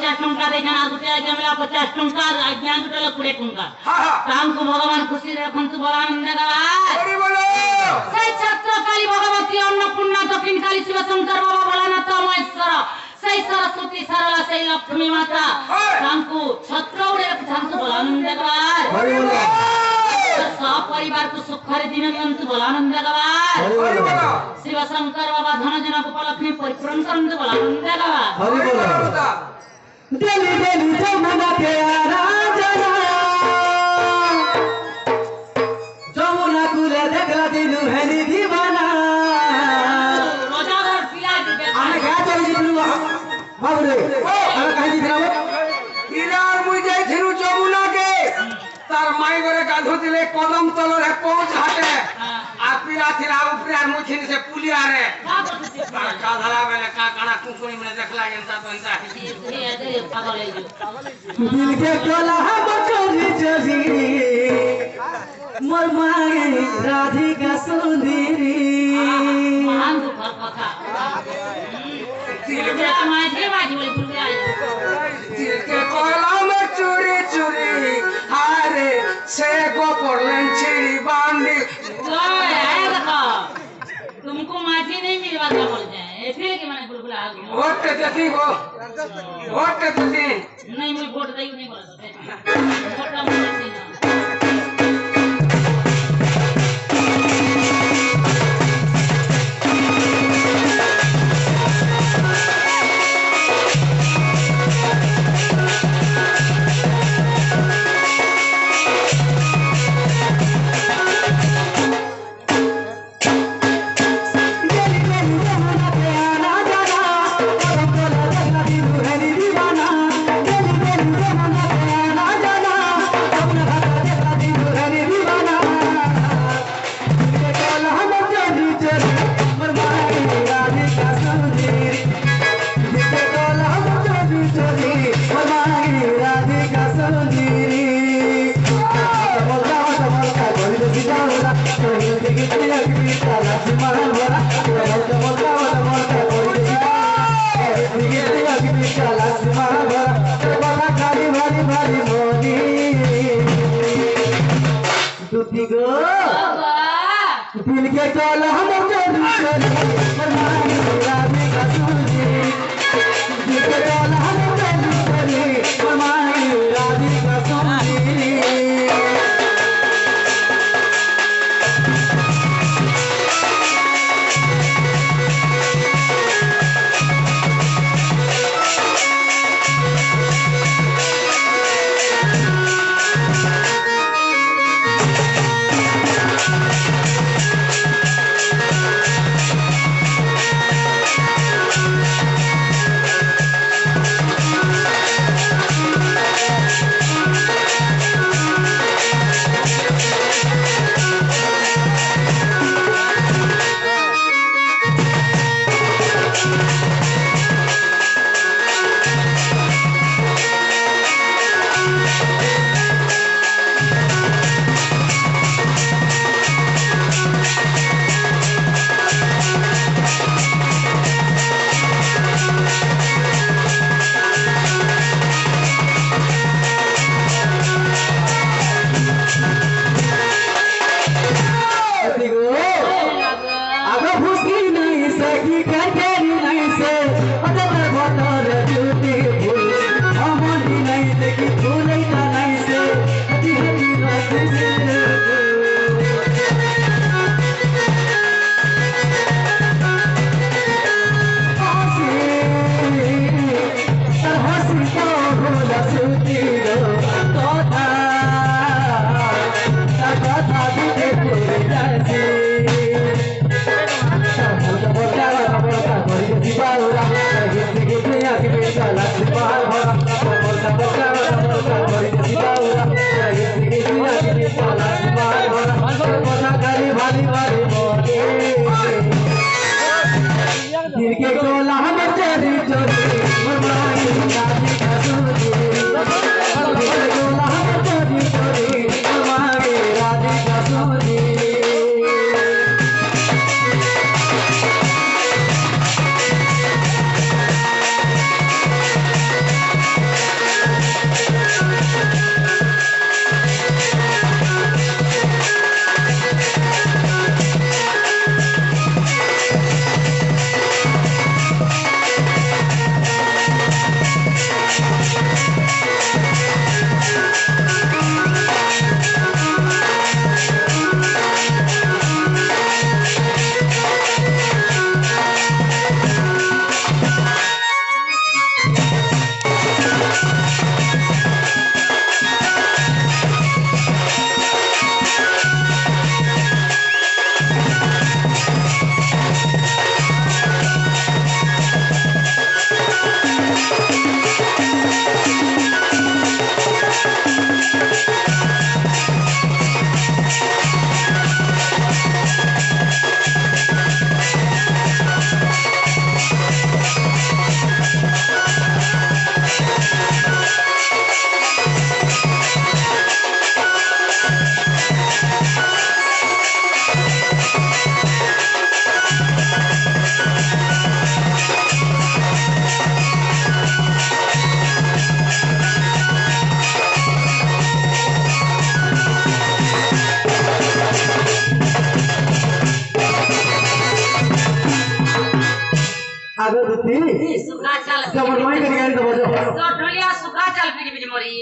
50 टंका दे जाना गुटे आज्ञा मिला 50 टंका आज्ञा गुटे 20 टंका काम को भगवान खुशी रखन तू बड़ा आनंद गावा हरि बोलो से छत्र काली भगवती अन्नपूर्णा दक्षिण काली शिव शंकर बाबा भोलानाथ महेश्वर से सरस्वती सरला से लक्ष्मी माता काम को छत्र उड़े रखन तू बड़ा आनंद गावा हरि बोलो सब परिवार को सुख दिन तू बड़ा आनंद गावा हरि बोलो शिव शंकर बाबा धन जन गोपाल लक्ष्मी परिपूर्ण करन तू बड़ा आनंद गावा हरि बोलो डेली डेली जमुना के आराधना जमुना कुले देखला दिनु हेली दीवाना रोजा और पिला दे आने खा चली दिनु बाबरे अरे कहीं दिखरा इरार मुई जाइथिनु जमुना के तार माई गरे गाधो दिले कदम तलरे पहुंच हाटे आ पिला थिरा ऊपर आर मुखिन से पुलिया रे तार गाधला बेले का काना कुकुरी में देखला गेंता तो इंता पागल है दिल के टोला हम चोरी चोरी मोर मांगे राधिका सुंदरी महान दुख कथा दिल क्या माझे बाजी बोले बुलबुल आई के कोला में चोरी चोरी हारे से गो पड़लन छिड़ी बांधी ओए आए देखो तुमको माझी नहीं मिलवा क्या बोल जाए ऐसे कि मैंने बुलबुल आ गया वोट देती हो वोट देती नहीं मुझे वोट दे नहीं बोला वोट का मुझे नहीं दिल के टोला हम चोरी चोरी फरमाई राधिका सुंदरी दिल के टोला हम चोरी चोरी फरमाई राधिका सुंदरी आगे दुती सुखा चाल जब माई के गाड़ी तो बजो तो ढोलिया सुखा चाल पीड़ी पीड़ी मरी